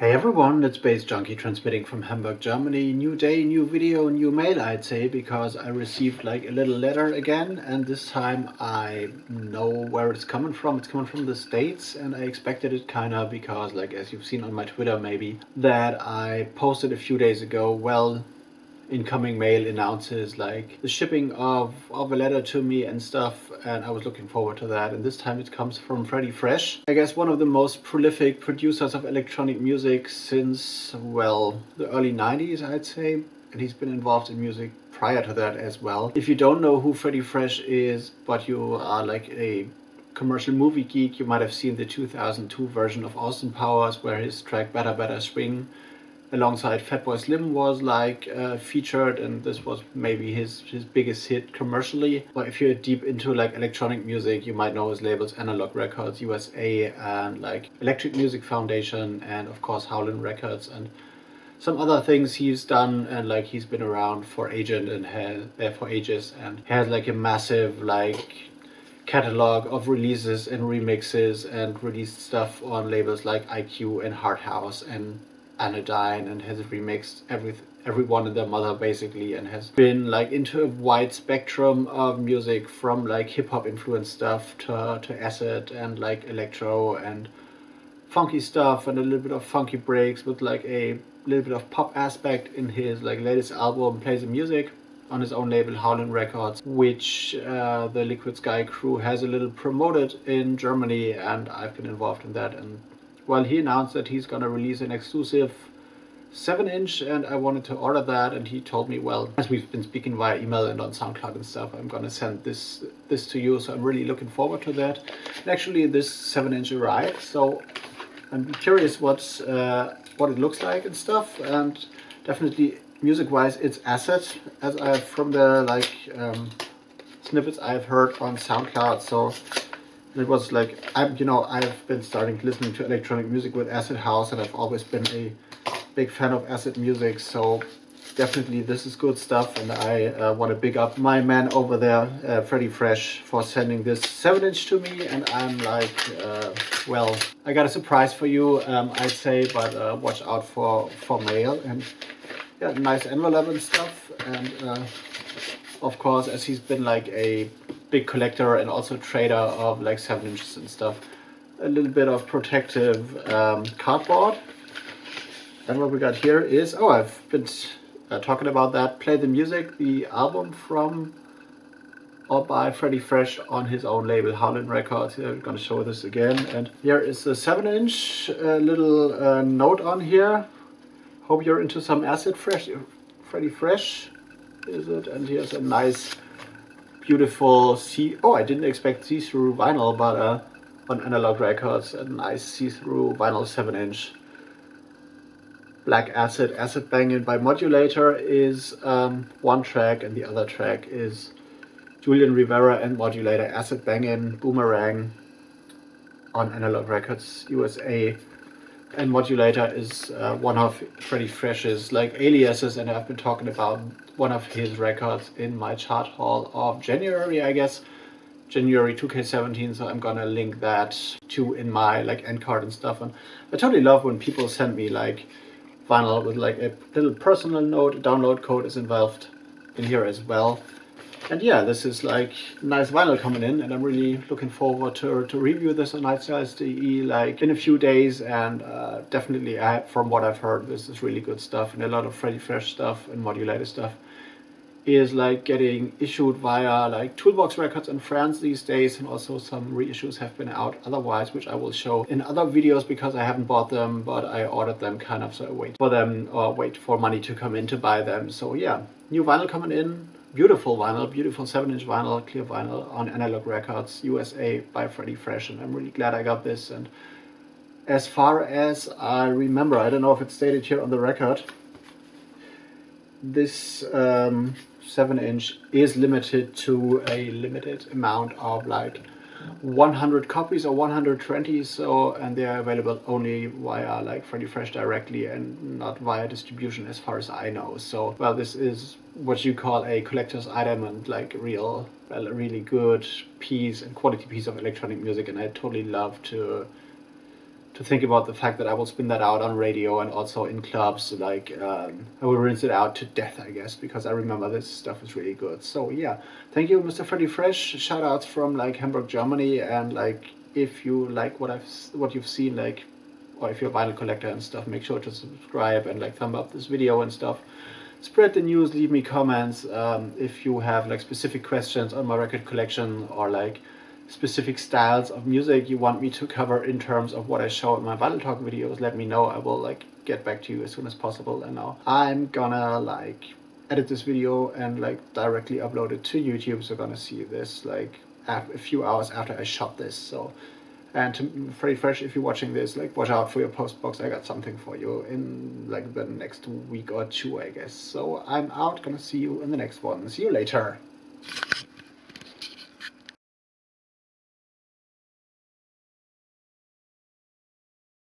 Hey everyone, it's baze.djunkiii transmitting from Hamburg, Germany. New day, new video, new mail, I'd say, because I received like a little letter again, and this time I know where it's coming from. It's coming from the States, and I expected it kinda because, like, as you've seen on my Twitter maybe, that I posted a few days ago, well, incoming mail announces like the shipping of a letter to me and stuff, and I was looking forward to that. And this time it comes from FREDDY FRESH, I guess one of the most prolific producers of electronic music since, well, the early 90s, I'd say, and he's been involved in music prior to that as well. If you don't know who FREDDY FRESH is, but you are like a commercial movie geek, you might have seen the 2002 version of Austin Powers where his track Better Better Swing alongside Fatboy Slim was like featured, and this was maybe his biggest hit commercially. But if you're deep into like electronic music, you might know his labels Analog Records USA and like Electric Music Foundation, and of course Howlin' Records and some other things he's done. And like he's been around for ages and has like a massive like catalog of releases and remixes, and released stuff on labels like IQ and Hard House and Anodyne, and has remixed everyone and their mother basically, and has been like into a wide spectrum of music from like hip-hop influenced stuff to acid and like electro and funky stuff, and a little bit of funky breaks with like a little bit of pop aspect in his like latest album Play the Music on his own label Howlin' Records, which the Liquid Sky crew has a little promoted in Germany, and I've been involved in that. And well, he announced that he's gonna release an exclusive 7-inch, and I wanted to order that, and he told me, well, as we've been speaking via email and on SoundCloud and stuff, I'm gonna send this to you, so I'm really looking forward to that. And actually this 7-inch arrived, so I'm curious what it looks like and stuff, and definitely music-wise it's acid, as I've from the like snippets I've heard on SoundCloud. So it was like, I've been starting listening to electronic music with acid house, and I've always been a big fan of acid music, so definitely this is good stuff. And I want to big up my man over there, FREDDY FRESH, for sending this 7-inch to me. And I'm like, well, I got a surprise for you, I'd say, but watch out for mail. And yeah, nice envelope and stuff. And of course, as he's been like a big collector and also trader of like 7-inches and stuff, a little bit of protective cardboard. And what we got here is, oh, I've been talking about that, Play the Music, the album from or by FREDDY FRESH on his own label Howlin' Records. Here, I'm gonna show this again, and here is a 7-inch little note on here. Hope you're into some acid FREDDY FRESH is it? And here's a nice beautiful I didn't expect see-through vinyl, but on Analog Records, a nice see-through vinyl 7-inch. Black Acid Bangin' by Modulator is one track, and the other track is Julian Rivera and Modulator, Acid Bangin' Boomerang on Analog Records USA. And Modulator is one of FREDDY FRESH's like aliases, and I've been talking about one of his records in my chart haul of January, I guess, January 2K17. So I'm gonna link that too in my like end card and stuff. And I totally love when people send me like vinyl with like a little personal note. A download code is involved in here as well. And yeah, this is like nice vinyl coming in, and I'm really looking forward to review this on nightstyles.de like in a few days. And definitely, from what I've heard, this is really good stuff, and a lot of FREDDY FRESH stuff and Modulator stuff is like getting issued via like Toolbox Records in France these days, and also some reissues have been out otherwise, which I will show in other videos because I haven't bought them, but I ordered them kind of, so I wait for them or wait for money to come in to buy them. So yeah, new vinyl coming in. Beautiful vinyl, beautiful 7-inch vinyl, clear vinyl on Analog Records USA by FREDDY FRESH, and I'm really glad I got this. And as far as I remember, I don't know if it's stated here on the record, this 7-inch is limited to a limited amount of like 100 copies or 120, so, and they are available only via like FREDDY FRESH directly and not via distribution as far as I know. So well, this is what you call a collector's item, and like a really good piece and quality piece of electronic music, and I totally love to to think about the fact that I will spin that out on radio and also in clubs. Like I will rinse it out to death, I guess, because I remember this stuff is really good. So yeah, thank you, Mr. Freddy Fresh. Shout outs from like Hamburg, Germany, and like if you like what you've seen, like, or if you're a vinyl collector and stuff, make sure to subscribe and like thumb up this video and stuff. Spread the news, leave me comments if you have like specific questions on my record collection or like specific styles of music you want me to cover in terms of what I show in my Vinyl Talk videos. Let me know. I will like get back to you as soon as possible. And now I'm gonna like edit this video and like directly upload it to YouTube, so you're gonna see this like a few hours after I shot this. So, and to Freddy Fresh, if you're watching this, like watch out for your post box. I got something for you in like the next week or two, I guess. So I'm out, gonna see you in the next one. See you later.